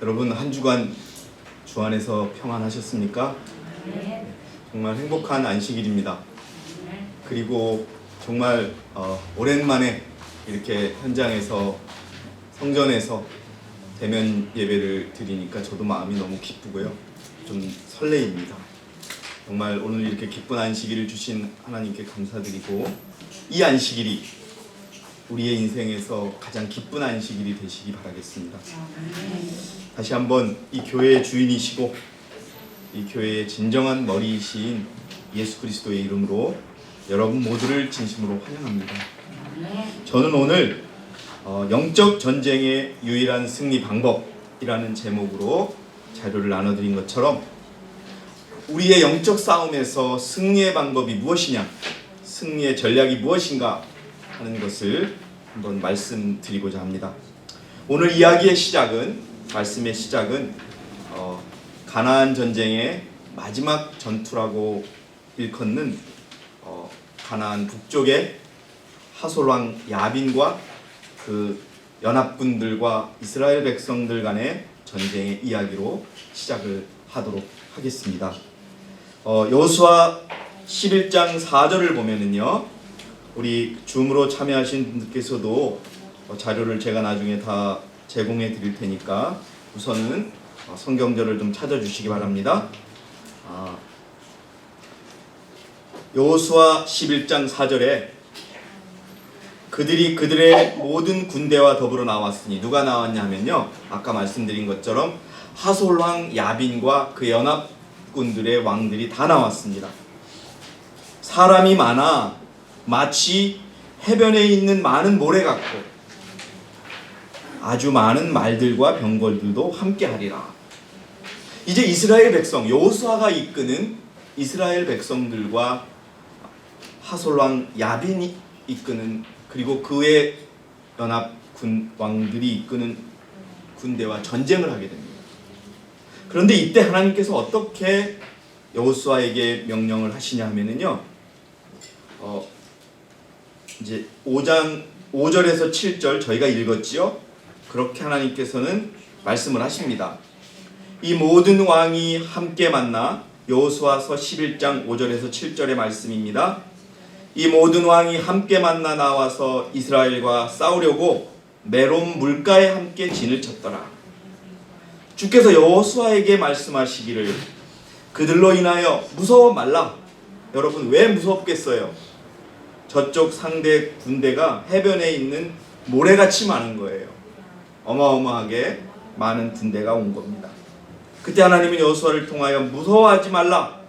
여러분 한 주간 주 안에서 평안하셨습니까? 네. 정말 행복한 안식일입니다. 그리고 정말 오랜만에 이렇게 현장에서 성전에서 대면 예배를 드리니까 저도 마음이 너무 기쁘고요. 좀 설레입니다. 정말 오늘 이렇게 기쁜 안식일을 주신 하나님께 감사드리고 이 안식일이 우리의 인생에서 가장 기쁜 안식일이 되시기 바라겠습니다. 다시 한번 이 교회의 주인이시고 이 교회의 진정한 머리이신 예수 그리스도의 이름으로 여러분 모두를 진심으로 환영합니다. 저는 오늘 영적 전쟁의 유일한 승리 방법이라는 제목으로 자료를 나눠드린 것처럼 우리의 영적 싸움에서 승리의 방법이 무엇이냐, 승리의 전략이 무엇인가 하는 것을 한번 말씀드리고자 합니다. 오늘 이야기의 시작은, 말씀의 시작은 가나안 전쟁의 마지막 전투라고 일컫는 가나안 북쪽의 하솔왕 야빈과 그 연합군들과 이스라엘 백성들 간의 전쟁의 이야기로 시작을 하도록 하겠습니다. 여호수아 11장 4절을 보면은요, 우리 줌으로 참여하신 분들께서도 자료를 제가 나중에 다 제공해 드릴 테니까 우선은 성경절을 좀 찾아주시기 바랍니다. 여호수아 11장 4절에 그들이 그들의 모든 군대와 더불어 나왔으니, 누가 나왔냐 하면요, 아까 말씀드린 것처럼 하솔왕 야빈과 그 연합군들의 왕들이 다 나왔습니다. 사람이 많아 마치 해변에 있는 많은 모래 같고 아주 많은 말들과 병거들도 함께하리라. 이제 이스라엘 백성, 여호수아가 이끄는 이스라엘 백성들과 하솔왕 야빈이 이끄는, 그리고 그의 연합군 왕들이 이끄는 군대와 전쟁을 하게 됩니다. 그런데 이때 하나님께서 어떻게 여호수아에게 명령을 하시냐 하면은요, 이제 5장 5절에서 7절 저희가 읽었지요. 그렇게 하나님께서는 말씀을 하십니다. 이 모든 왕이 함께 만나, 여호수아서 11장 5절에서 7절의 말씀입니다. 이 모든 왕이 함께 만나 나와서 이스라엘과 싸우려고 메론 물가에 함께 진을 쳤더라. 주께서 여호수아에게 말씀하시기를 그들로 인하여 무서워 말라. 여러분, 왜 무섭겠어요? 저쪽 상대 군대가 해변에 있는 모래같이 많은 거예요. 어마어마하게 많은 군대가 온 겁니다. 그때 하나님은 여호수아를 통하여 무서워하지 말라.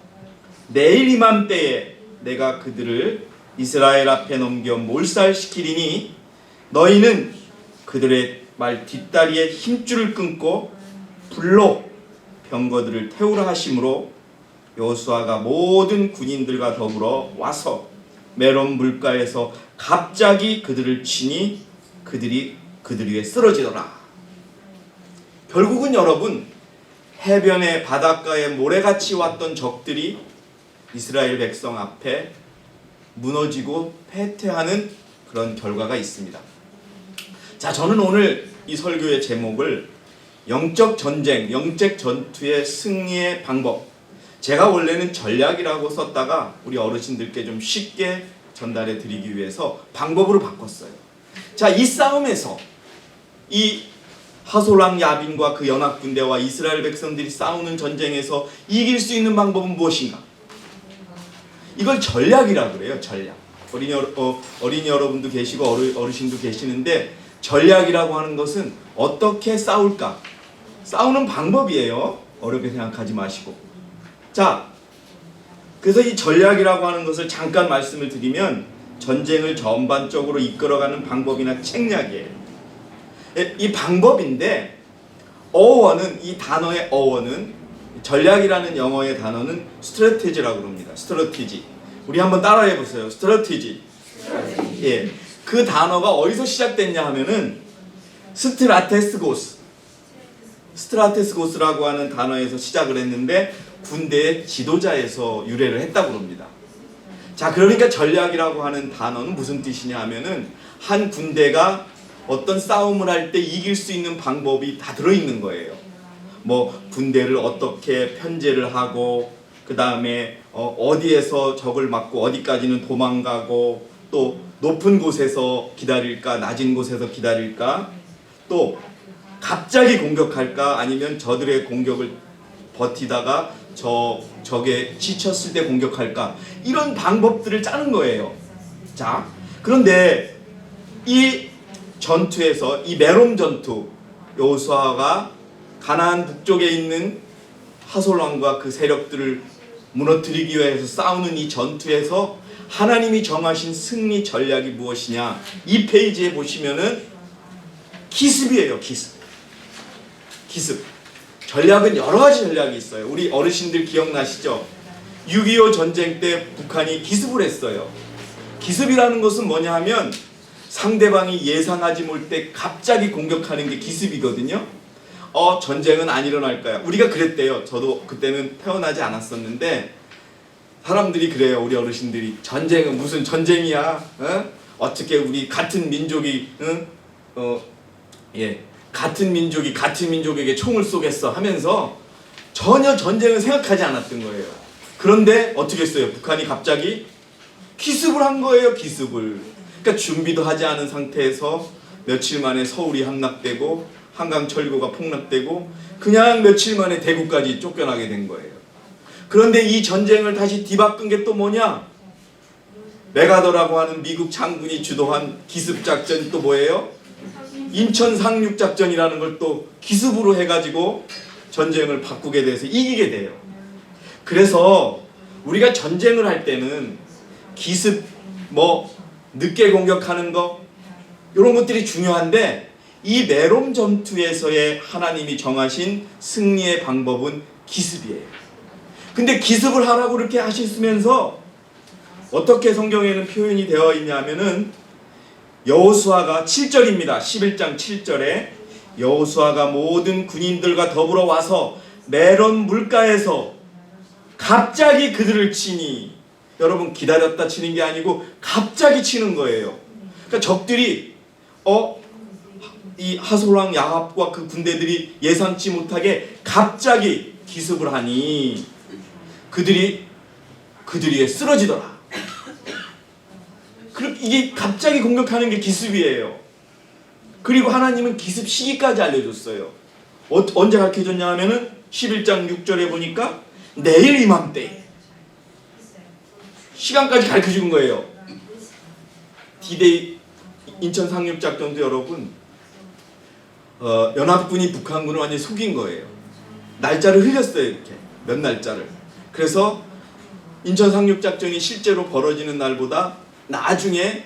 내일 이맘때에 내가 그들을 이스라엘 앞에 넘겨 몰살시키리니 너희는 그들의 말 뒷다리에 힘줄을 끊고 불로 병거들을 태우라 하심으로 여호수아가 모든 군인들과 더불어 와서 메론 물가에서 갑자기 그들을 치니 그들이 그들 위에 쓰러지더라. 결국은 여러분, 해변의 바닷가에 모래같이 왔던 적들이 이스라엘 백성 앞에 무너지고 패퇴하는 그런 결과가 있습니다. 자, 저는 오늘 이 설교의 제목을 영적 전쟁, 영적 전투의 승리의 방법, 제가 원래는 전략이라고 썼다가 우리 어르신들께 좀 쉽게 전달해 드리기 위해서 방법으로 바꿨어요. 자, 이 싸움에서 이 하솔왕 야빈과 그 연합군대와 이스라엘 백성들이 싸우는 전쟁에서 이길 수 있는 방법은 무엇인가? 이걸 전략이라고 그래요. 전략. 어린이 여러분도 계시고 어르신도 계시는데, 전략이라고 하는 것은 어떻게 싸울까? 싸우는 방법이에요. 어렵게 생각하지 마시고. 자, 그래서 이 전략이라고 하는 것을 잠깐 말씀을 드리면 전쟁을 전반적으로 이끌어가는 방법이나 책략이에요. 이 방법인데, 어원은, 이 단어의 어원은, 전략이라는 영어의 단어는 스트래티지라고 합니다. 스트래티지. 우리 한번 따라해 보세요. 스트래티지. 예, 그 단어가 어디서 시작됐냐 하면은 스트라테스고스라고 하는 단어에서 시작을 했는데 군대의 지도자에서 유래를 했다고 합니다. 자, 그러니까 전략이라고 하는 단어는 무슨 뜻이냐 하면은 한 군대가 어떤 싸움을 할 때 이길 수 있는 방법이 다 들어있는 거예요. 뭐 군대를 어떻게 편제를 하고 그 다음에 어디에서 적을 맞고 어디까지는 도망가고 또 높은 곳에서 기다릴까 낮은 곳에서 기다릴까 또 갑자기 공격할까 아니면 저들의 공격을 버티다가 적에 지쳤을 때 공격할까 이런 방법들을 짜는 거예요. 자, 그런데 이 전투에서 이 메롬 전투 여호수아가 가나안 북쪽에 있는 하솔 왕과 그 세력들을 무너뜨리기 위해서 싸우는 이 전투에서 하나님이 정하신 승리 전략이 무엇이냐? 이 페이지에 보시면은 기습이에요. 기습. 전략은 여러 가지 전략이 있어요. 우리 어르신들 기억나시죠? 6.25 전쟁 때 북한이 기습을 했어요. 기습이라는 것은 뭐냐 하면 상대방이 예상하지 못할 때 갑자기 공격하는 게 기습이거든요. 전쟁은 안 일어날까요? 우리가 그랬대요. 저도 그때는 태어나지 않았었는데 사람들이 그래요. 우리 어르신들이 전쟁은 무슨 전쟁이야? 어떻게 우리 같은 민족이 같은 민족이 같은 민족에게 총을 쏘겠어 하면서 전혀 전쟁은 생각하지 않았던 거예요. 그런데 어떻게 했어요? 북한이 갑자기 기습을 한 거예요. 기습을. 그러니까 준비도 하지 않은 상태에서 며칠 만에 서울이 함락되고 한강철교가 폭락되고 그냥 며칠 만에 대구까지 쫓겨나게 된 거예요. 그런데 이 전쟁을 다시 뒤바꾼 게 또 뭐냐? 메가더라고 하는 미국 장군이 주도한 기습작전이 또 뭐예요? 인천 상륙작전이라는 걸 또 기습으로 해가지고 전쟁을 바꾸게 돼서 이기게 돼요. 그래서 우리가 전쟁을 할 때는 기습, 늦게 공격하는 거 이런 것들이 중요한데 이 메롬 전투에서의 하나님이 정하신 승리의 방법은 기습이에요. 근데 기습을 하라고 그렇게 하셨으면서 어떻게 성경에는 표현이 되어 있냐면은 여호수아가 7절입니다. 11장 7절에 여호수아가 모든 군인들과 더불어 와서 메론 물가에서 갑자기 그들을 치니 여러분 기다렸다 치는 게 아니고 갑자기 치는 거예요. 그러니까 적들이 이 하솔왕 야합과 그 군대들이 예상치 못하게 갑자기 기습을 하니 그들이 쓰러지더라. 이게 갑자기 공격하는 게 기습이에요. 그리고 하나님은 기습 시기까지 알려줬어요. 언제 가르쳐줬냐 하면은 11장 6절에 보니까 내일 이맘때 시간까지 가르쳐준 거예요. D-Day 인천 상륙작전도 여러분 연합군이 북한군을 완전히 속인 거예요. 날짜를 흘렸어요. 이렇게 몇 날짜를. 그래서 인천 상륙작전이 실제로 벌어지는 날보다 나중에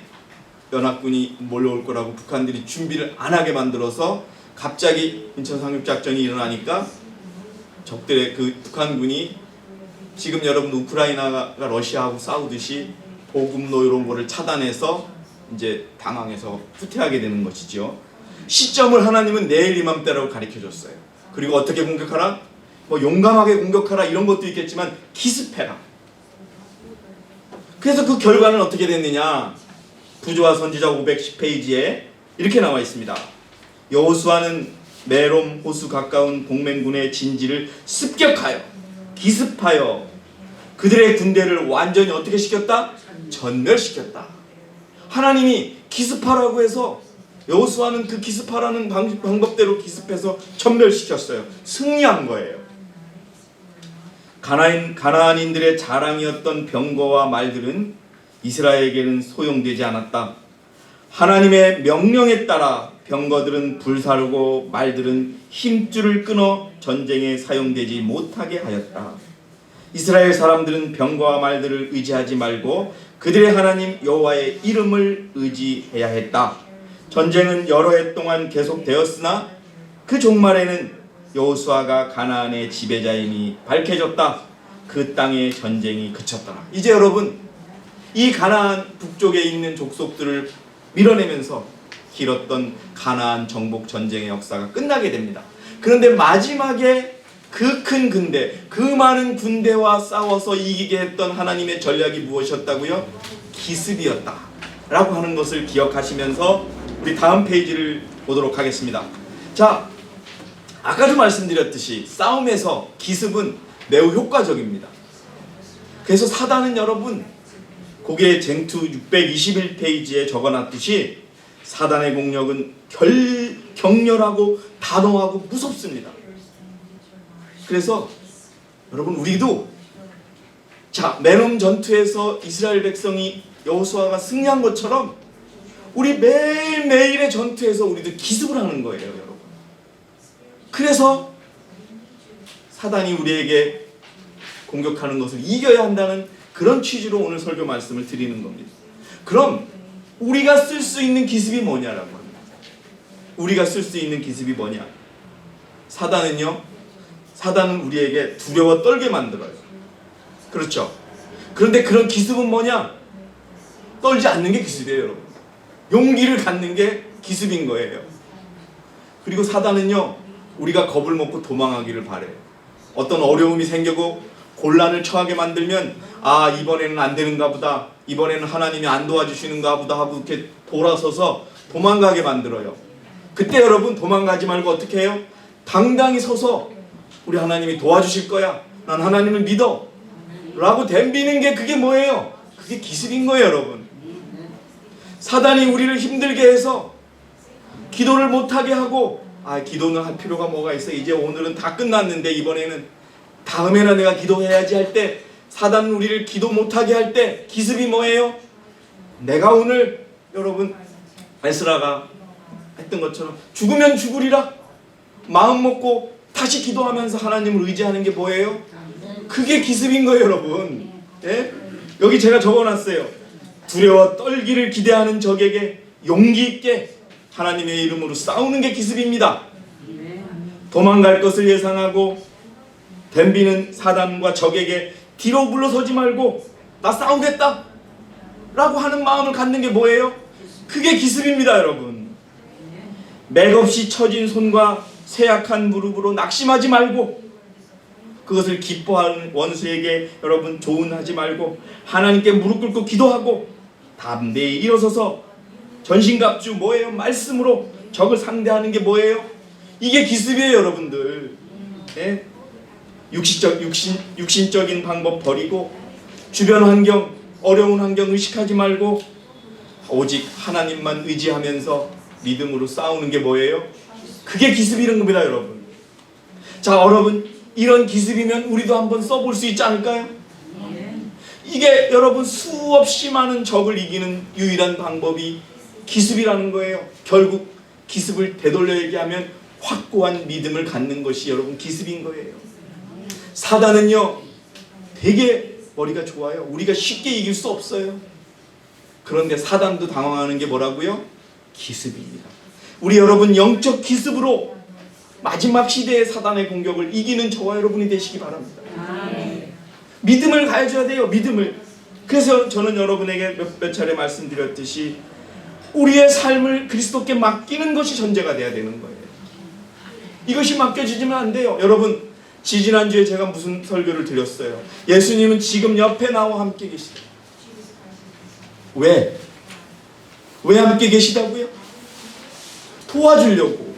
연합군이 몰려올 거라고 북한들이 준비를 안 하게 만들어서 갑자기 인천 상륙작전이 일어나니까 적들의 그 북한군이 지금 여러분 우크라이나가 러시아하고 싸우듯이 보급로 이런 거를 차단해서 이제 당황해서 후퇴하게 되는 것이죠. 시점을 하나님은 내일 이맘때라고 가르쳐줬어요. 그리고 어떻게 공격하라? 용감하게 공격하라 이런 것도 있겠지만 기습해라. 그래서 그 결과는 어떻게 됐느냐? 부조와 선지자 510페이지에 이렇게 나와 있습니다. 여호수아는 메롬 호수 가까운 동맹군의 진지를 습격하여 기습하여 그들의 군대를 완전히 어떻게 시켰다? 전멸시켰다. 하나님이 기습하라고 해서 여호수아는 그 기습하라는 방법대로 기습해서 전멸시켰어요. 승리한 거예요. 가나안인들의 자랑이었던 병거와 말들은 이스라엘에게는 소용되지 않았다. 하나님의 명령에 따라 병거들은 불사르고 말들은 힘줄을 끊어 전쟁에 사용되지 못하게 하였다. 이스라엘 사람들은 병거와 말들을 의지하지 말고 그들의 하나님 여호와의 이름을 의지해야 했다. 전쟁은 여러 해 동안 계속되었으나 그 종말에는 여호수아가 가나안의 지배자임이 밝혀졌다. 그 땅의 전쟁이 그쳤더라. 이제 여러분 이 가나안 북쪽에 있는 족속들을 밀어내면서 길었던 가나안 정복 전쟁의 역사가 끝나게 됩니다. 그런데 마지막에 그 큰 군대, 그 많은 군대와 싸워서 이기게 했던 하나님의 전략이 무엇이었다고요? 기습이었다 라고 하는 것을 기억하시면서 우리 다음 페이지를 보도록 하겠습니다. 자, 아까도 말씀드렸듯이 싸움에서 기습은 매우 효과적입니다. 그래서 사단은 여러분, 고개 쟁투 621페이지에 적어놨듯이 사단의 공격은 격렬하고 단호하고 무섭습니다. 그래서 여러분, 우리도 메rom 전투에서 이스라엘 백성이 여호수아가 승리한 것처럼 우리 매일매일의 전투에서 우리도 기습을 하는 거예요, 여러분. 그래서 사단이 우리에게 공격하는 것을 이겨야 한다는 그런 취지로 오늘 설교 말씀을 드리는 겁니다. 그럼 우리가 쓸 수 있는 기습이 뭐냐라고 합니다. 우리가 쓸 수 있는 기습이 뭐냐? 사단은 우리에게 두려워 떨게 만들어요. 그렇죠? 그런데 그런 기습은 뭐냐? 떨지 않는 게 기습이에요, 여러분. 용기를 갖는 게 기습인 거예요. 그리고 사단은요, 우리가 겁을 먹고 도망하기를 바래요. 어떤 어려움이 생기고 곤란을 처하게 만들면 이번에는 안 되는가 보다, 이번에는 하나님이 안 도와주시는가 보다 하고 이렇게 돌아서서 도망가게 만들어요. 그때 여러분, 도망가지 말고 어떻게 해요? 당당히 서서 우리 하나님이 도와주실 거야, 난 하나님을 믿어 라고 덤비는 게 그게 뭐예요? 그게 기습인 거예요, 여러분. 사단이 우리를 힘들게 해서 기도를 못하게 하고, 기도는 할 필요가 뭐가 있어, 이제 오늘은 다 끝났는데 이번에는 다음에나 내가 기도해야지 할 때, 사단은 우리를 기도 못하게 할 때 기습이 뭐예요? 내가 오늘 여러분 에스라가 했던 것처럼 죽으면 죽으리라 마음 먹고 다시 기도하면서 하나님을 의지하는 게 뭐예요? 그게 기습인 거예요, 여러분. 예? 여기 제가 적어놨어요. 두려워 떨기를 기대하는 적에게 용기 있게 하나님의 이름으로 싸우는 게 기습입니다. 도망갈 것을 예상하고 덤비는 사단과 적에게 뒤로 물러서지 말고 나 싸우겠다 라고 하는 마음을 갖는 게 뭐예요? 그게 기습입니다, 여러분. 맥없이 처진 손과 쇠약한 무릎으로 낙심하지 말고, 그것을 기뻐하는 원수에게 여러분 조언하지 말고 하나님께 무릎 꿇고 기도하고 담대히 일어서서 전신갑주 뭐예요? 말씀으로 적을 상대하는 게 뭐예요? 이게 기습이에요, 여러분들. 예? 육신적인 방법 버리고 주변 환경, 어려운 환경 의식하지 말고 오직 하나님만 의지하면서 믿음으로 싸우는 게 뭐예요? 그게 기습이라는 겁니다, 여러분. 여러분, 이런 기습이면 우리도 한번 써볼 수 있지 않을까요? 이게 여러분 수없이 많은 적을 이기는 유일한 방법이 기습이라는 거예요. 결국 기습을 되돌려 얘기하면 확고한 믿음을 갖는 것이 여러분 기습인 거예요. 사단은요, 되게 머리가 좋아요. 우리가 쉽게 이길 수 없어요. 그런데 사단도 당황하는 게 뭐라고요? 기습입니다. 우리 여러분 영적 기습으로 마지막 시대의 사단의 공격을 이기는 저와 여러분이 되시기 바랍니다. 믿음을 가져야 돼요, 믿음을. 그래서 저는 여러분에게 몇 차례 말씀드렸듯이 우리의 삶을 그리스도께 맡기는 것이 전제가 돼야 되는 거예요. 이것이 맡겨지지면 안 돼요. 여러분, 지지난주에 제가 무슨 설교를 드렸어요? 예수님은 지금 옆에 나와 함께 계시다. 왜 함께 계시다고요? 도와주려고,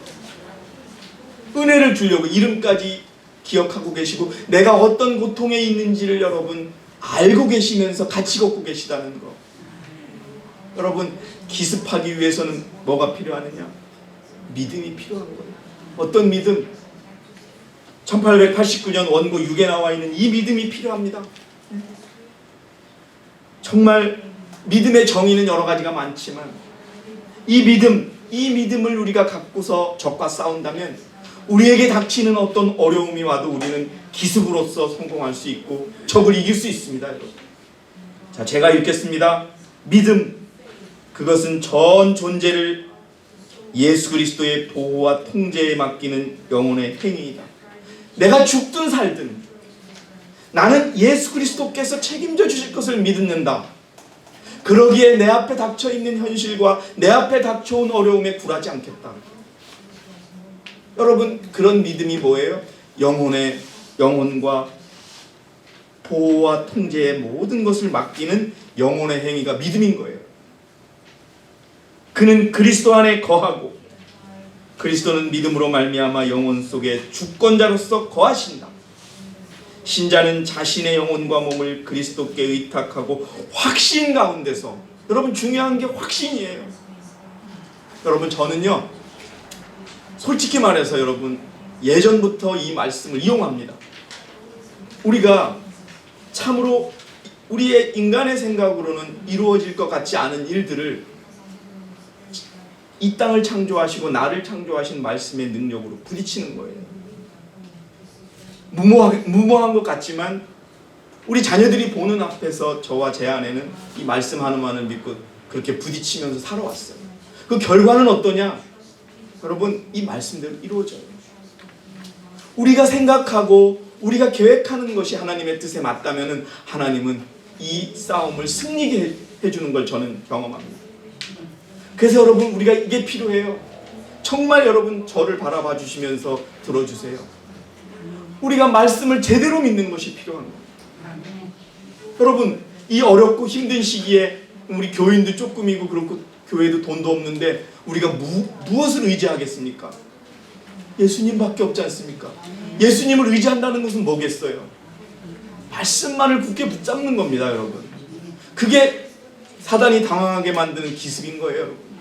은혜를 주려고, 이름까지 기억하고 계시고 내가 어떤 고통에 있는지를 여러분 알고 계시면서 같이 걷고 계시다는 거. 여러분, 기습하기 위해서는 뭐가 필요하느냐? 믿음이 필요한 거예요. 어떤 믿음? 1889년 원고 6에 나와 있는 이 믿음이 필요합니다. 정말 믿음의 정의는 여러 가지가 많지만 이 믿음을 우리가 갖고서 적과 싸운다면 우리에게 닥치는 어떤 어려움이 와도 우리는 기습으로서 성공할 수 있고 적을 이길 수 있습니다, 여러분. 제가 읽겠습니다. 믿음, 그것은 전 존재를 예수 그리스도의 보호와 통제에 맡기는 영혼의 행위이다. 내가 죽든 살든 나는 예수 그리스도께서 책임져 주실 것을 믿는다. 그러기에 내 앞에 닥쳐있는 현실과 내 앞에 닥쳐온 어려움에 굴하지 않겠다. 여러분, 그런 믿음이 뭐예요? 영혼과 보호와 통제의 모든 것을 맡기는 영혼의 행위가 믿음인 거예요. 그는 그리스도 안에 거하고 그리스도는 믿음으로 말미암아 영혼 속에 주권자로서 거하신다. 신자는 자신의 영혼과 몸을 그리스도께 의탁하고 확신 가운데서, 여러분 중요한 게 확신이에요. 여러분 저는요 솔직히 말해서 여러분 예전부터 이 말씀을 이용합니다. 우리가 참으로 우리의 인간의 생각으로는 이루어질 것 같지 않은 일들을 이 땅을 창조하시고 나를 창조하신 말씀의 능력으로 부딪히는 거예요. 무모한 것 같지만 우리 자녀들이 보는 앞에서 저와 제 아내는 이 말씀 하나만을 믿고 그렇게 부딪히면서 살아왔어요. 그 결과는 어떠냐? 여러분 이 말씀대로 이루어져요. 우리가 생각하고 우리가 계획하는 것이 하나님의 뜻에 맞다면 하나님은 이 싸움을 승리게 해주는 걸 저는 경험합니다. 그래서 여러분 우리가 이게 필요해요. 정말 여러분 저를 바라봐 주시면서 들어주세요. 우리가 말씀을 제대로 믿는 것이 필요한 거예요. 여러분 이 어렵고 힘든 시기에 우리 교인도 조금이고 그렇고 교회도 돈도 없는데 우리가 무엇을 의지하겠습니까? 예수님밖에 없지 않습니까? 예수님을 의지한다는 것은 뭐겠어요? 말씀만을 굳게 붙잡는 겁니다, 여러분. 그게 사단이 당황하게 만드는 기습인 거예요, 여러분.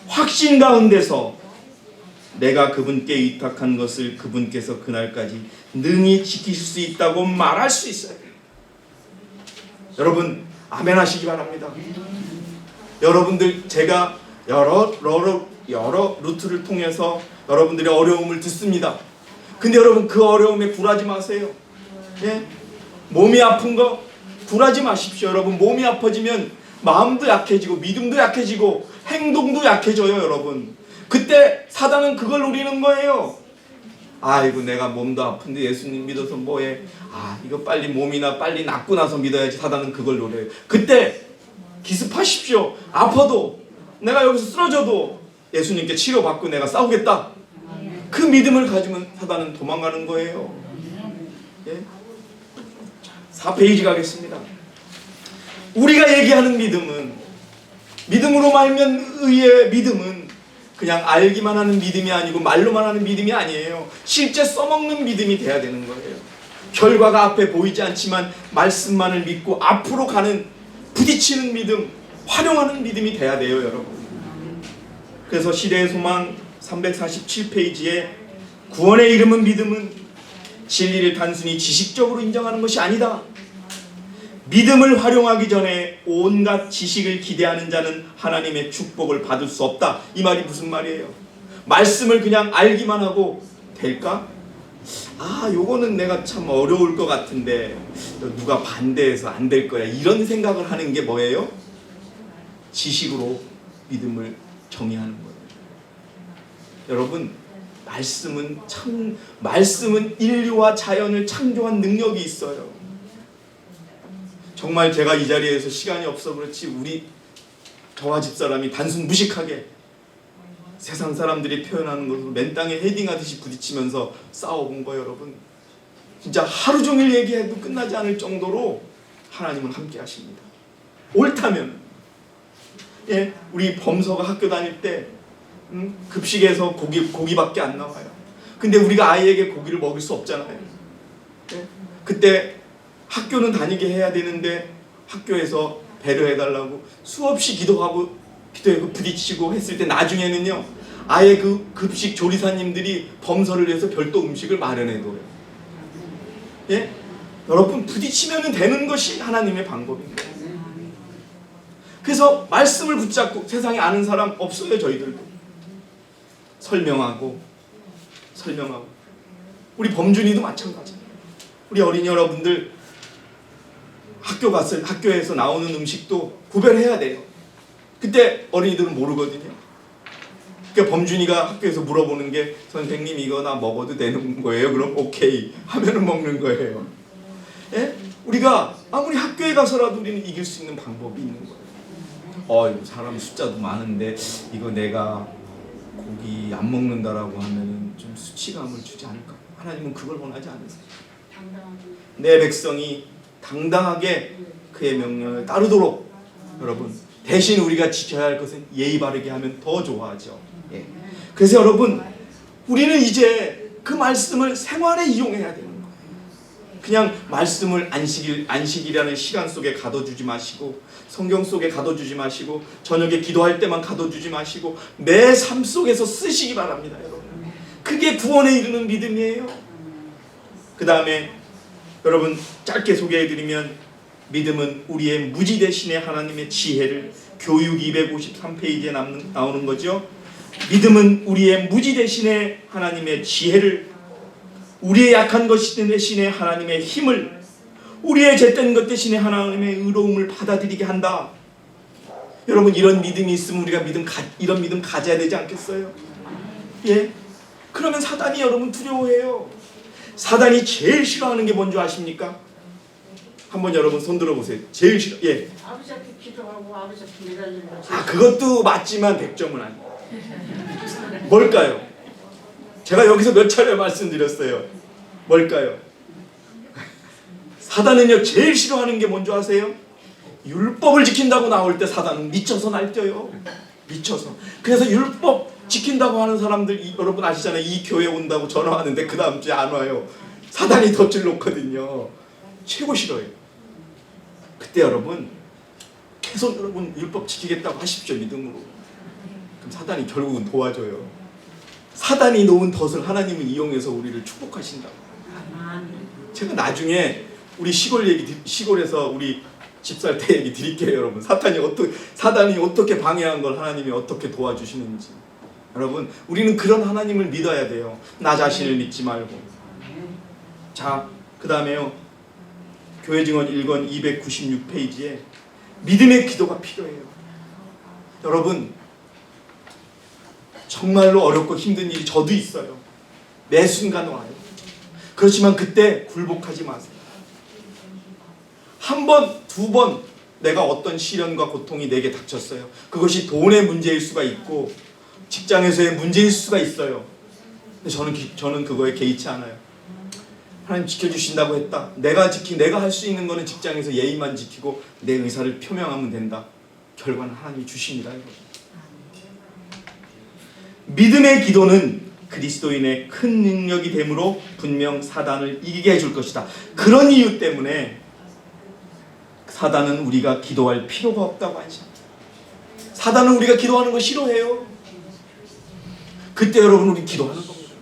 확신 가운데서 내가 그분께 의탁한 것을 그분께서 그날까지 능히 지키실 수 있다고 말할 수 있어요. 여러분 아멘 하시기 바랍니다. 여러분들 제가 여러 루트를 통해서 여러분들의 어려움을 듣습니다. 근데 여러분 그 어려움에 굴하지 마세요. 예? 몸이 아픈 거 굴하지 마십시오. 여러분 몸이 아파지면 마음도 약해지고 믿음도 약해지고 행동도 약해져요. 여러분 그때 사단은 그걸 노리는 거예요. 아이고 내가 몸도 아픈데 예수님 믿어서 뭐해. 이거 빨리 몸이나 빨리 낫고 나서 믿어야지. 사단은 그걸 노려요. 그때 기습하십시오. 아파도 내가 여기서 쓰러져도 예수님께 치료받고 내가 싸우겠다. 그 믿음을 가지면 사단은 도망가는 거예요. 예? 4페이지 가겠습니다. 우리가 얘기하는 믿음으로 말면 의의 믿음은 그냥 알기만 하는 믿음이 아니고 말로만 하는 믿음이 아니에요. 실제 써먹는 믿음이 돼야 되는 거예요. 결과가 앞에 보이지 않지만 말씀만을 믿고 앞으로 가는 부딪히는 믿음, 활용하는 믿음이 돼야 돼요, 여러분. 그래서 시대의 소망 347페이지에 구원의 이름은 믿음은 진리를 단순히 지식적으로 인정하는 것이 아니다. 믿음을 활용하기 전에 온갖 지식을 기대하는 자는 하나님의 축복을 받을 수 없다. 이 말이 무슨 말이에요? 말씀을 그냥 알기만 하고 될까? 요거는 내가 참 어려울 것 같은데 누가 반대해서 안 될 거야. 이런 생각을 하는 게 뭐예요? 지식으로 믿음을 정의하는 거예요. 여러분 말씀은 인류와 자연을 창조한 능력이 있어요. 정말 제가 이 자리에서 시간이 없어 그렇지 저와 집사람이 단순 무식하게 세상 사람들이 표현하는 것으로 맨 땅에 헤딩하듯이 부딪히면서 싸워본 거예요. 여러분 진짜 하루 종일 얘기해도 끝나지 않을 정도로 하나님은 함께 하십니다. 옳다면 우리 범서가 학교 다닐 때 급식에서 고기밖에 안 나와요. 근데 우리가 아이에게 고기를 먹일 수 없잖아요. 그때 학교는 다니게 해야 되는데 학교에서 배려해달라고 수없이 기도하고 부딪히고 했을 때 나중에는요 아예 그 급식 조리사님들이 범서를 위해서 별도 음식을 마련해둬요. 예? 여러분 부딪히면 되는 것이 하나님의 방법입니다. 그래서 말씀을 붙잡고 세상에 아는 사람 없어요. 저희들도 설명하고 우리 범준이도 마찬가지예요. 우리 어린이 여러분들 학교에서 나오는 음식도 구별해야 돼요. 그때 어린이들은 모르거든요. 그러니까 범준이가 학교에서 물어보는 게 선생님 이거 나 먹어도 되는 거예요? 그럼 오케이 하면은 먹는 거예요. 예? 우리가 아무리 학교에 가서라도 우리는 이길 수 있는 방법이 있는 거예요. 사람 숫자도 많은데 이거 내가 고기 안 먹는다라고 하면은 좀 수치감을 주지 않을까? 하나님은 그걸 원하지 않으세요. 내 백성이 당당하게 그의 명령을 따르도록 여러분 대신 우리가 지켜야 할 것은 예의 바르게 하면 더 좋아하죠. 예. 그래서 여러분, 우리는 이제 그 말씀을 생활에 이용해야 되는 거예요. 그냥 말씀을 안식이라는 시간 속에 가둬주지 마시고, 성경 속에 가둬주지 마시고, 저녁에 기도할 때만 가둬주지 마시고, 내 삶 속에서 쓰시기 바랍니다, 여러분. 그게 구원에 이르는 믿음이에요. 그 다음에 여러분, 짧게 소개해드리면, 믿음은 우리의 무지 대신에 하나님의 지혜를, 교육 253페이지에 나오는 거죠. 믿음은 우리의 무지 대신에 하나님의 지혜를, 우리의 약한 것 대신에 하나님의 힘을, 우리의 죄된 것 대신에 하나님의 의로움을 받아들이게 한다. 여러분, 이런 믿음이 있으면 우리가 이런 믿음 가져야 되지 않겠어요? 예? 그러면 사단이 여러분 두려워해요. 사단이 제일 싫어하는 게 뭔지 아십니까? 한번 여러분 손 들어보세요. 제일 싫어. 예. 아버지 앞에 기도하고 아버지 앞에 매달리는 거. 그것도 맞지만 100점은 아니에요. 뭘까요? 제가 여기서 몇 차례 말씀드렸어요. 뭘까요? 사단은요, 제일 싫어하는 게 뭔지 아세요? 율법을 지킨다고 나올 때 사단은 미쳐서 날뛰어요. 미쳐서. 그래서 율법 지킨다고 하는 사람들, 여러분 아시잖아요. 이 교회 온다고 전화하는데 그 다음 주에 안 와요. 사단이 덫을 놓거든요. 최고 싫어요. 그때 여러분, 계속 여러분 율법 지키겠다고 하십시오, 믿음으로. 그럼 사단이 결국은 도와줘요. 사단이 놓은 덫을 하나님은 이용해서 우리를 축복하신다고. 제가 나중에 우리 시골에서 우리 집 살 때 얘기 드릴게요, 여러분. 사단이 어떻게 방해한 걸 하나님이 어떻게 도와주시는지. 여러분, 우리는 그런 하나님을 믿어야 돼요. 나 자신을 믿지 말고. 자, 그 다음에요, 교회 증언 1권 296페이지에 믿음의 기도가 필요해요. 여러분, 정말로 어렵고 힘든 일이 저도 있어요. 매 순간 와요. 그렇지만 그때 굴복하지 마세요. 한 번, 두 번 내가 어떤 시련과 고통이 내게 닥쳤어요. 그것이 돈의 문제일 수가 있고 직장에서의 문제일 수가 있어요. 근데 저는 그거에 개의치 않아요. 하나님 지켜주신다고 했다. 내가 할 수 있는 거는 직장에서 예의만 지키고 내 의사를 표명하면 된다. 결과는 하나님이 주십니다. 믿음의 기도는 그리스도인의 큰 능력이 되므로 분명 사단을 이기게 해줄 것이다. 그런 이유 때문에 사단은 우리가 기도할 필요가 없다고 하십니다. 사단은 우리가 기도하는 거 싫어해요. 그때 여러분, 우리 기도하는 겁니다.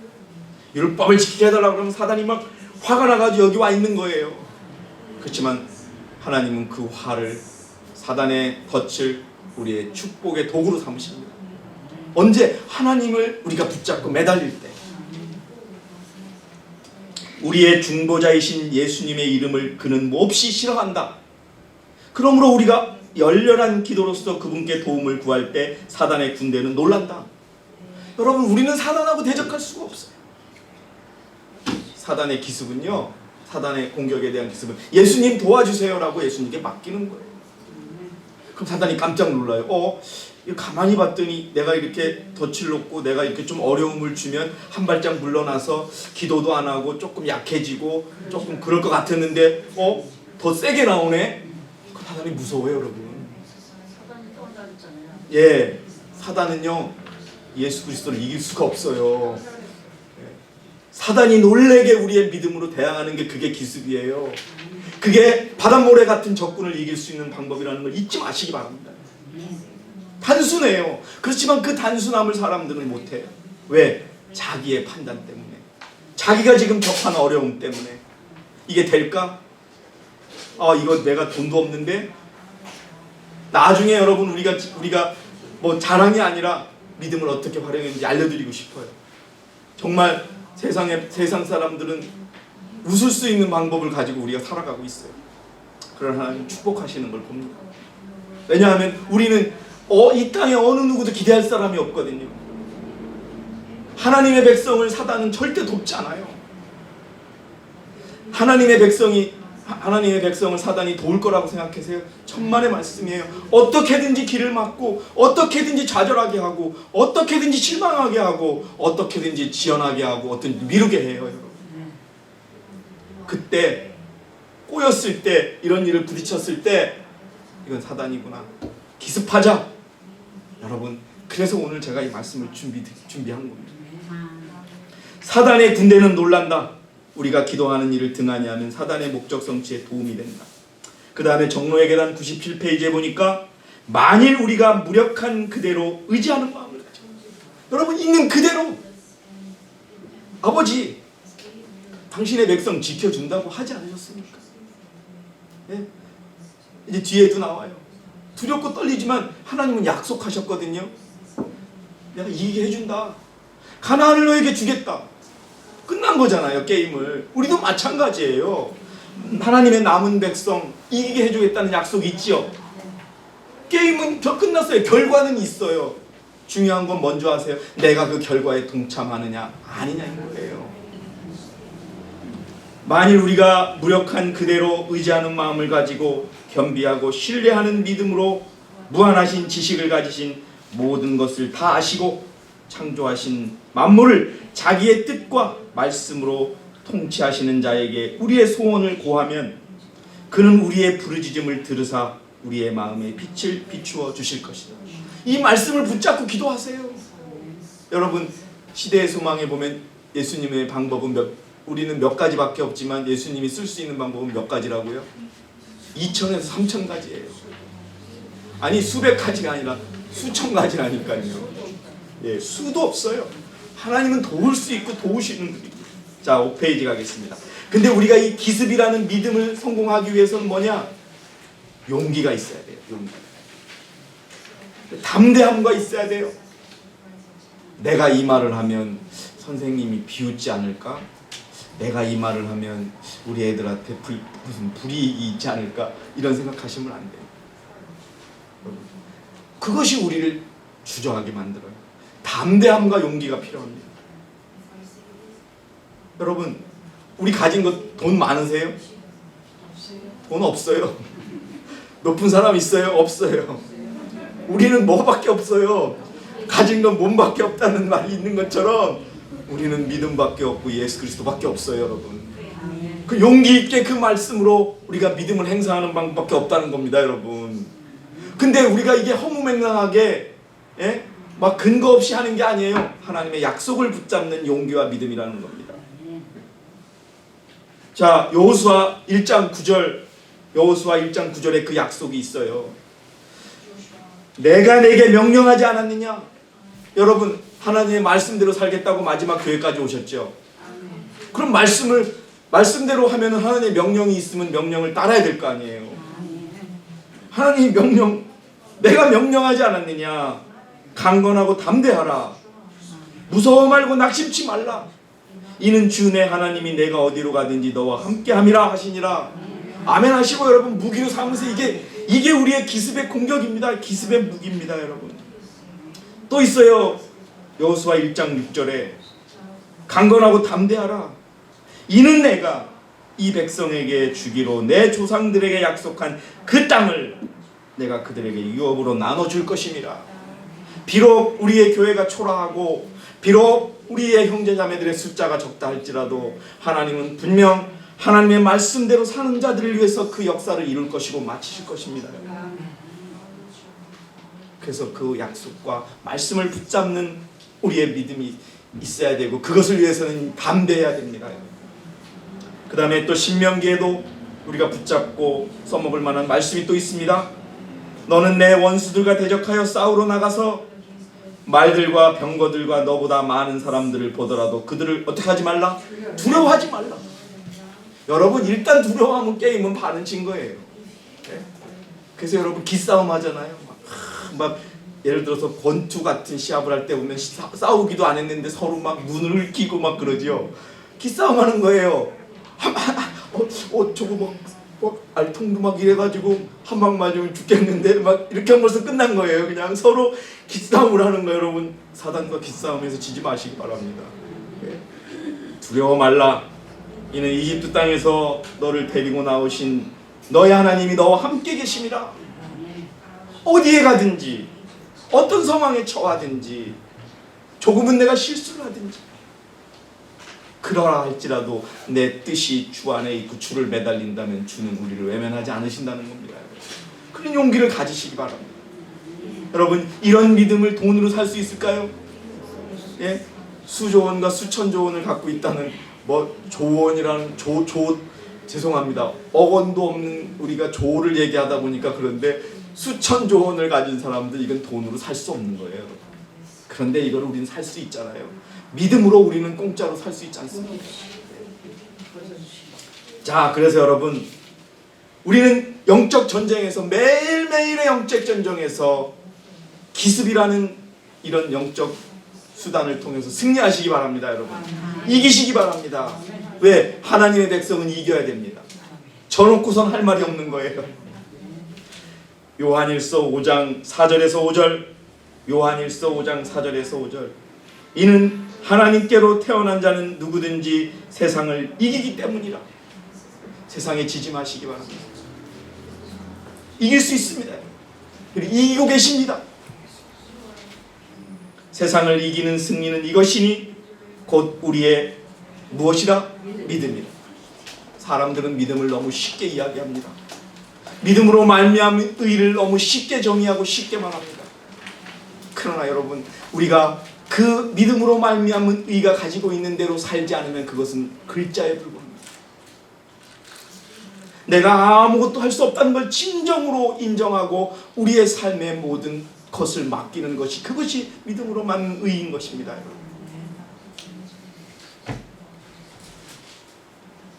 율법을 지키게 해달라고 그러면 사단이 막 화가 나가지고 여기 와 있는 거예요. 그렇지만 하나님은 그 화를, 사단의 덫을 우리의 축복의 도구로 삼으십니다. 언제? 하나님을 우리가 붙잡고 매달릴 때. 우리의 중보자이신 예수님의 이름을 그는 몹시 싫어한다. 그러므로 우리가 열렬한 기도로서 그분께 도움을 구할 때 사단의 군대는 놀란다. 여러분, 우리는 사단하고 대적할 수가 없어요. 사단의 기습은요, 사단의 공격에 대한 기습은 예수님 도와주세요라고 예수님께 맡기는 거예요. 그럼 사단이 깜짝 놀라요. 가만히 봤더니 내가 이렇게 덫을 놓고 내가 이렇게 좀 어려움을 주면 한 발짝 물러나서 기도도 안 하고 조금 약해지고 조금 그럴 것 같았는데 더 세게 나오네. 그 사단이 무서워요, 여러분. 사단이 또 온다 그랬잖아요. 예, 사단은요, 예수 그리스도를 이길 수가 없어요. 사단이 놀래게 우리의 믿음으로 대항하는 게 그게 기습이에요. 그게 바닷모래 같은 적군을 이길 수 있는 방법이라는 걸 잊지 마시기 바랍니다. 단순해요. 그렇지만 그 단순함을 사람들은 못해요. 왜? 자기의 판단 때문에. 자기가 지금 접한 어려움 때문에. 이게 될까? 이거 내가 돈도 없는데. 나중에 여러분, 우리가 뭐 자랑이 아니라 믿음을 어떻게 활용했는지 알려드리고 싶어요. 정말 세상 사람들은 웃을 수 있는 방법을 가지고 우리가 살아가고 있어요. 그런 하나님 축복하시는 걸 봅니다. 왜냐하면 우리는 이 땅에 어느 누구도 기대할 사람이 없거든요. 하나님의 백성을 사단은 절대 돕지 않아요. 하나님의 백성을 사단이 도울 거라고 생각하세요? 천만의 말씀이에요. 어떻게든지 길을 막고, 어떻게든지 좌절하게 하고, 어떻게든지 실망하게 하고, 어떻게든지 지연하게 하고, 미루게 해요, 여러분. 그때 꼬였을 때, 이런 일을 부딪혔을 때, 이건 사단이구나. 기습하자. 여러분, 그래서 오늘 제가 이 말씀을 준비한 겁니다. 사단의 군대는 놀란다. 우리가 기도하는 일을 등한히 하면 사단의 목적 성취에 도움이 된다. 그 다음에 정로의 계단 97페이지에 보니까 만일 우리가 무력한 그대로 의지하는 마음을 가져. 여러분 있는 그대로 아버지 당신의 백성 지켜준다고 하지 않으셨습니까? 예? 이제 뒤에도 나와요. 두렵고 떨리지만 하나님은 약속하셨거든요. 내가 이기게 해준다. 가나안을 너에게 주겠다. 끝난 거잖아요, 게임을. 우리도 마찬가지예요. 하나님의 남은 백성 이기게 해주겠다는 약속이 있지요. 게임은 끝났어요. 결과는 있어요. 중요한 건 먼저 아세요. 내가 그 결과에 동참하느냐 아니냐인 거예요. 만일 우리가 무력한 그대로 의지하는 마음을 가지고 겸비하고 신뢰하는 믿음으로 무한하신 지식을 가지신 모든 것을 다 아시고 창조하신 만물을 자기의 뜻과 말씀으로 통치하시는 자에게 우리의 소원을 고하면 그는 우리의 부르짖음을 들으사 우리의 마음에 빛을 비추어 주실 것이다. 이 말씀을 붙잡고 기도하세요. 여러분 시대의 소망에 보면 예수님의 방법은 우리는 몇 가지밖에 없지만 예수님이 쓸 수 있는 방법은 몇 가지라고요? 2,000에서 3,000가지예요. 아니 수백 가지가 아니라 수천 가지라니까요. 예, 수도 없어요. 하나님은 도울 수 있고 도우시는 분입니다. 자, 5페이지 가겠습니다. 근데 우리가 이 기습이라는 믿음을 성공하기 위해서는 뭐냐? 용기가 있어야 돼요. 용기. 담대함과 있어야 돼요. 내가 이 말을 하면 선생님이 비웃지 않을까? 내가 이 말을 하면 우리 애들한테 무슨 불이익이 있지 않을까? 이런 생각하시면 안 돼요. 그것이 우리를 주저하게 만들어요. 담대함과 용기가 필요합니다. 여러분 우리 가진 것 돈 많으세요? 돈 없어요. 높은 사람 있어요? 없어요. 우리는 뭐밖에 없어요. 가진 건 몸밖에 없다는 말이 있는 것처럼 우리는 믿음밖에 없고 예수 그리스도밖에 없어요. 여러분 그 용기 있게 그 말씀으로 우리가 믿음을 행사하는 방법밖에 없다는 겁니다. 여러분 근데 우리가 이게 허무맹랑하게 막 근거 없이 하는 게 아니에요. 하나님의 약속을 붙잡는 용기와 믿음이라는 겁니다. 자, 여호수아 1장 9절에 그 약속이 있어요. 내가 내게 명령하지 않았느냐? 여러분 하나님의 말씀대로 살겠다고 마지막 교회까지 오셨죠. 그럼 말씀대로 하면 하나님의 명령이 있으면 명령을 따라야 될 거 아니에요. 하나님 명령 내가 명령하지 않았느냐? 강건하고 담대하라. 무서워 말고 낙심치 말라. 이는 주 내 하나님이 내가 어디로 가든지 너와 함께함이라 하시니라. 아멘 하시고 여러분 무기로 삼으세요. 이게 우리의 기습의 공격입니다. 기습의 무기입니다. 여러분 또 있어요. 여호수아 1장 6절에 강건하고 담대하라. 이는 내가 이 백성에게 주기로 내 조상들에게 약속한 그 땅을 내가 그들에게 유업으로 나눠줄 것임이라. 비록 우리의 교회가 초라하고 비록 우리의 형제자매들의 숫자가 적다 할지라도 하나님은 분명 하나님의 말씀대로 사는 자들을 위해서 그 역사를 이룰 것이고 마치실 것입니다. 그래서 그 약속과 말씀을 붙잡는 우리의 믿음이 있어야 되고 그것을 위해서는 담대해야 됩니다. 그 다음에 또 신명기에도 우리가 붙잡고 써먹을 만한 말씀이 또 있습니다. 너는 내 원수들과 대적하여 싸우러 나가서 말들과 병거들과 너보다 많은 사람들을 보더라도 그들을 어떻게 하지 말라? 두려워하지 말라. 여러분 일단 두려워하면 게임은 반은 진 거예요. 네? 그래서 여러분 기싸움 하잖아요. 막 예를 들어서 권투 같은 시합을 할 때 보면 싸우기도 안 했는데 서로 막 눈을 붉히고 막 그러죠. 기싸움 하는 거예요. 저거 막 알통도 막 이래가지고 한 방 맞으면 죽겠는데 막 이렇게 하면 벌써 끝난 거예요. 그냥 서로 기싸움을 하는 거예요. 여러분 사단과 기싸움에서 지지 마시기 바랍니다. 네? 두려워 말라. 이는 이집트 땅에서 너를 데리고 나오신 너의 하나님이 너와 함께 계심이라. 어디에 가든지 어떤 상황에 처하든지 조금은 내가 실수를 하든지 그러라 할지라도 내 뜻이 주 안에 있고 주를 매달린다면 주는 우리를 외면하지 않으신다는 겁니다. 그런 용기를 가지시기 바랍니다. 여러분, 이런 믿음을 돈으로 살 수 있을까요? 예? 수조 원과 수천조 원을 갖고 있다는, 뭐 조원이라는 죄송합니다. 억 원도 없는 우리가 조를 얘기하다 보니까 그런데 수천조 원을 가진 사람들, 이건 돈으로 살 수 없는 거예요. 그런데 이걸 우리는 살 수 있잖아요. 믿음으로 우리는 공짜로 살 수 있지 않습니까? 자, 그래서 여러분, 우리는 영적 전쟁에서, 매일매일의 영적 전쟁에서 기습이라는 이런 영적 수단을 통해서 승리하시기 바랍니다. 여러분, 이기시기 바랍니다. 왜? 하나님의 백성은 이겨야 됩니다. 저놓고선 할 말이 없는 거예요. 요한일서 5장 4절에서 5절, 요한일서 5장 4절에서 5절. 이는 하나님께로 태어난 자는 누구든지 세상을 이기기 때문이라. 세상에 지지 마시기 바랍니다. 이길 수 있습니다. 그리고 이기고 계십니다. 세상을 이기는 승리는 이것이니 곧 우리의 무엇이라? 믿음이다. 사람들은 믿음을 너무 쉽게 이야기합니다. 믿음으로 말미암은 의를 너무 쉽게 정의하고 쉽게 말합니다. 그러나 여러분, 우리가 그 믿음으로 말미암은 의가 가지고 있는 대로 살지 않으면 그것은 글자에 불과합니다. 내가 아무것도 할 수 없다는 걸 진정으로 인정하고 우리의 삶의 모든 것을 맡기는 것이, 그것이 믿음으로 만든 의인 것입니다.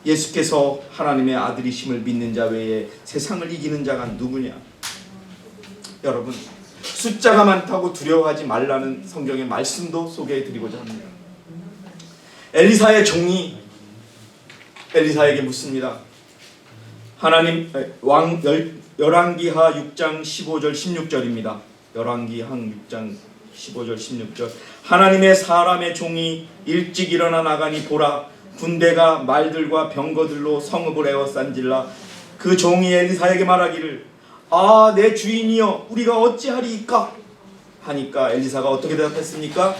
예수께서 하나님의 아들이심을 믿는 자 외에 세상을 이기는 자가 누구냐? 여러분, 숫자가 많다고 두려워하지 말라는 성경의 말씀도 소개해드리고자 합니다. 엘리사의 종이 엘리사에게 묻습니다. 하나님, 열왕기하 6장 15절 16절입니다. 열왕기하 6장 15절 16절. 하나님의 사람의 종이 일찍 일어나 나가니 보라, 군대가 말들과 병거들로 성읍을 에워싼질라. 그 종이 엘리사에게 말하기를, 아, 내 주인이여, 우리가 어찌하리이까? 하니까 엘리사가 어떻게 대답했습니까?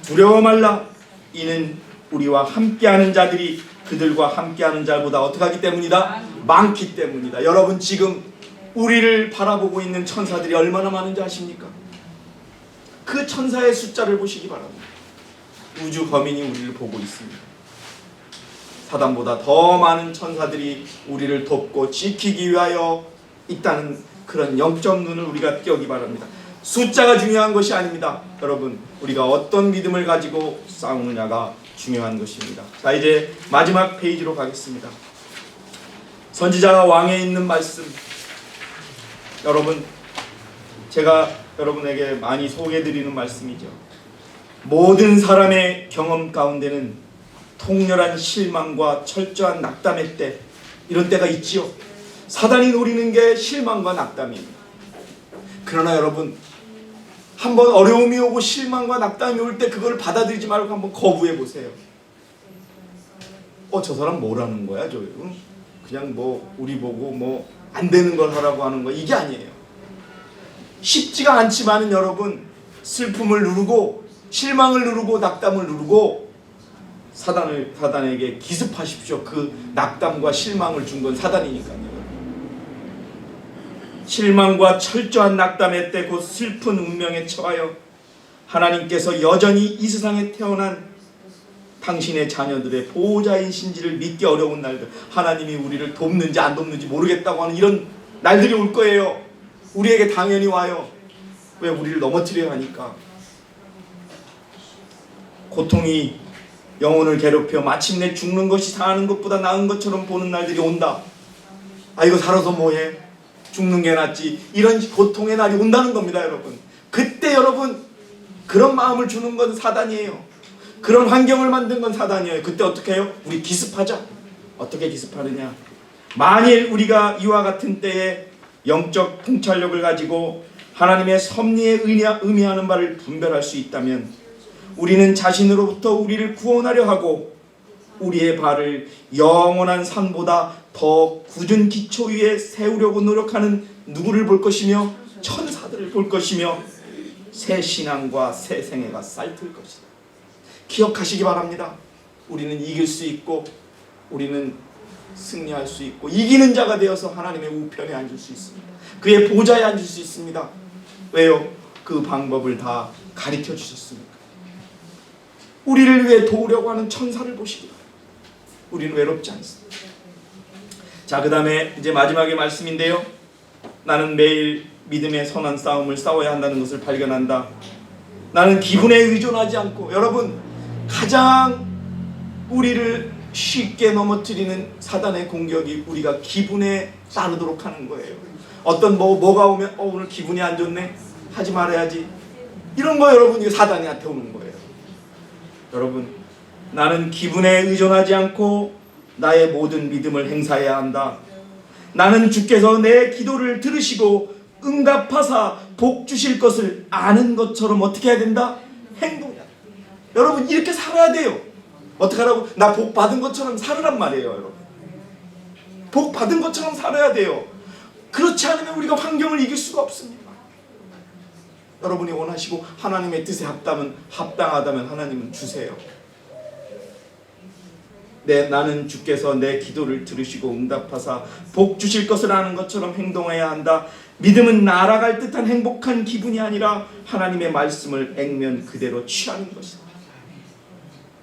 두려워 말라. 이는 우리와 함께하는 자들이 그들과 함께하는 자보다 어떻게 하기 때문이다? 많기 때문이다. 여러분, 지금 우리를 바라보고 있는 천사들이 얼마나 많은지 아십니까? 그 천사의 숫자를 보시기 바랍니다. 우주 범인이 우리를 보고 있습니다. 사단보다 더 많은 천사들이 우리를 돕고 지키기 위하여 있다는 그런 영적 눈을 우리가 띄우기 바랍니다. 숫자가 중요한 것이 아닙니다. 여러분, 우리가 어떤 믿음을 가지고 싸우느냐가 중요한 것입니다. 자, 이제 마지막 페이지로 가겠습니다. 선지자가 왕에 있는 말씀. 여러분, 제가 여러분에게 많이 소개해드리는 말씀이죠. 모든 사람의 경험 가운데는 통렬한 실망과 철저한 낙담의 때, 이런 때가 있지요. 사단이 노리는 게 실망과 낙담입니다. 그러나 여러분, 한번 어려움이 오고 실망과 낙담이 올 때 그걸 받아들이지 말고 한번 거부해 보세요. 저 사람 뭐라는 거야? 그냥 뭐 우리 보고 뭐 안 되는 걸 하라고 하는 거, 이게 아니에요. 쉽지가 않지만은 여러분, 슬픔을 누르고 실망을 누르고 낙담을 누르고 사단에게 기습하십시오. 그 낙담과 실망을 준 건 사단이니까요. 실망과 철저한 낙담의 때 곧 슬픈 운명에 처하여 하나님께서 여전히 이 세상에 태어난 당신의 자녀들의 보호자인 신지를 믿기 어려운 날들, 하나님이 우리를 돕는지 안 돕는지 모르겠다고 하는 이런 날들이 올 거예요. 우리에게 당연히 와요. 왜? 우리를 넘어뜨려야 하니까. 고통이 영혼을 괴롭혀 마침내 죽는 것이 사는 것보다 나은 것처럼 보는 날들이 온다. 아, 이거 살아서 뭐해? 죽는 게 낫지. 이런 고통의 날이 온다는 겁니다, 여러분. 그때 여러분, 그런 마음을 주는 건 사단이에요. 그런 환경을 만든 건 사단이에요. 그때 어떻게 해요? 우리 기습하자. 어떻게 기습하느냐? 만일 우리가 이와 같은 때에 영적 통찰력을 가지고 하나님의 섭리에 의미하는 바를 분별할 수 있다면, 우리는 자신으로부터 우리를 구원하려 하고 우리의 발을 영원한 산보다 더 굳은 기초 위에 세우려고 노력하는 누구를 볼 것이며, 천사들을 볼 것이며, 새 신앙과 새 생애가 쌀틀 것이다. 기억하시기 바랍니다. 우리는 이길 수 있고 우리는 승리할 수 있고 이기는 자가 되어서 하나님의 우편에 앉을 수 있습니다. 그의 보좌에 앉을 수 있습니다. 왜요? 그 방법을 다 가르쳐 주셨습니까? 우리를 위해 도우려고 하는 천사를 보시기로 우리는 외롭지 않습니다. 자, 그 다음에 이제 마지막의 말씀인데요. 나는 매일 믿음의 선한 싸움을 싸워야 한다는 것을 발견한다. 나는 기분에 의존하지 않고, 여러분, 가장 우리를 쉽게 넘어뜨리는 사단의 공격이 우리가 기분에 따르도록 하는 거예요. 어떤 뭐가 오면 오늘 기분이 안 좋네, 하지 말아야지, 이런 거 여러분, 이거 사단이한테 오는 거예요. 여러분, 나는 기분에 의존하지 않고 나의 모든 믿음을 행사해야 한다. 나는 주께서 내 기도를 들으시고 응답하사 복 주실 것을 아는 것처럼 어떻게 해야 된다? 행동해야 된다. 여러분, 이렇게 살아야 돼요. 어떻게 하라고? 나 복 받은 것처럼 살으란 말이에요. 여러분, 복 받은 것처럼 살아야 돼요. 그렇지 않으면 우리가 환경을 이길 수가 없습니다. 여러분이 원하시고 하나님의 뜻에 합당하다면 하나님은 주세요. 나는 주께서 내 기도를 들으시고 응답하사 복 주실 것을 아는 것처럼 행동해야 한다. 믿음은 날아갈 듯한 행복한 기분이 아니라 하나님의 말씀을 액면 그대로 취하는 것이다.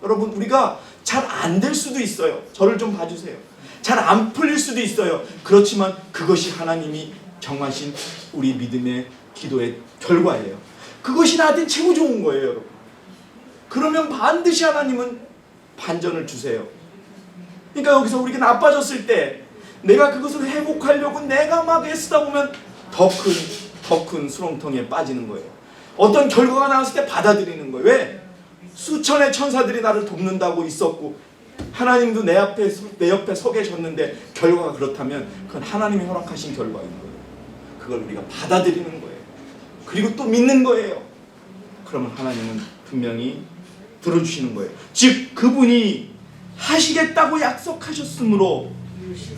여러분, 우리가 잘 안 될 수도 있어요. 저를 좀 봐주세요. 잘 안 풀릴 수도 있어요. 그렇지만 그것이 하나님이 정하신 우리 믿음의 기도의 결과예요. 그것이 나한테 최고 좋은 거예요, 여러분. 그러면 반드시 하나님은 반전을 주세요. 그러니까 여기서 우리가 나빠졌을 때 내가 그것을 회복하려고 내가 막 애쓰다 보면 더 큰 수렁텅이에 빠지는 거예요. 어떤 결과가 나왔을 때 받아들이는 거예요. 왜? 수천의 천사들이 나를 돕는다고 있었고 하나님도 내 옆에 서 계셨는데 결과가 그렇다면 그건 하나님이 허락하신 결과인 거예요. 그걸 우리가 받아들이는 거예요. 그리고 또 믿는 거예요. 그러면 하나님은 분명히 들어주시는 거예요. 즉 그분이 하시겠다고 약속하셨으므로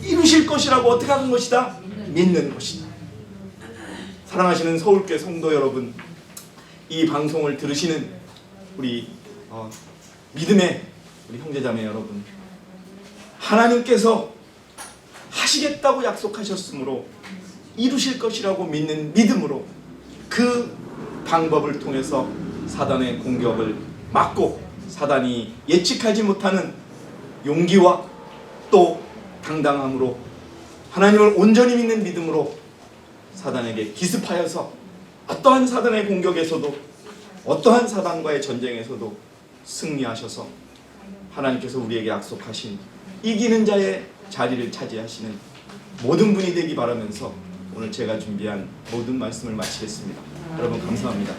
이루실 것이라고 어떻게 하는 것이다? 믿는 것이다. 사랑하시는 서울교회 성도 여러분, 이 방송을 들으시는 우리 믿음의 우리 형제자매 여러분, 하나님께서 하시겠다고 약속하셨으므로 이루실 것이라고 믿는 믿음으로 그 방법을 통해서 사단의 공격을 막고 사단이 예측하지 못하는 용기와 또 당당함으로 하나님을 온전히 믿는 믿음으로 사단에게 기습하여서 어떠한 사단의 공격에서도 어떠한 사단과의 전쟁에서도 승리하셔서 하나님께서 우리에게 약속하신 이기는 자의 자리를 차지하시는 모든 분이 되기 바라면서 오늘 제가 준비한 모든 말씀을 마치겠습니다. 여러분 감사합니다.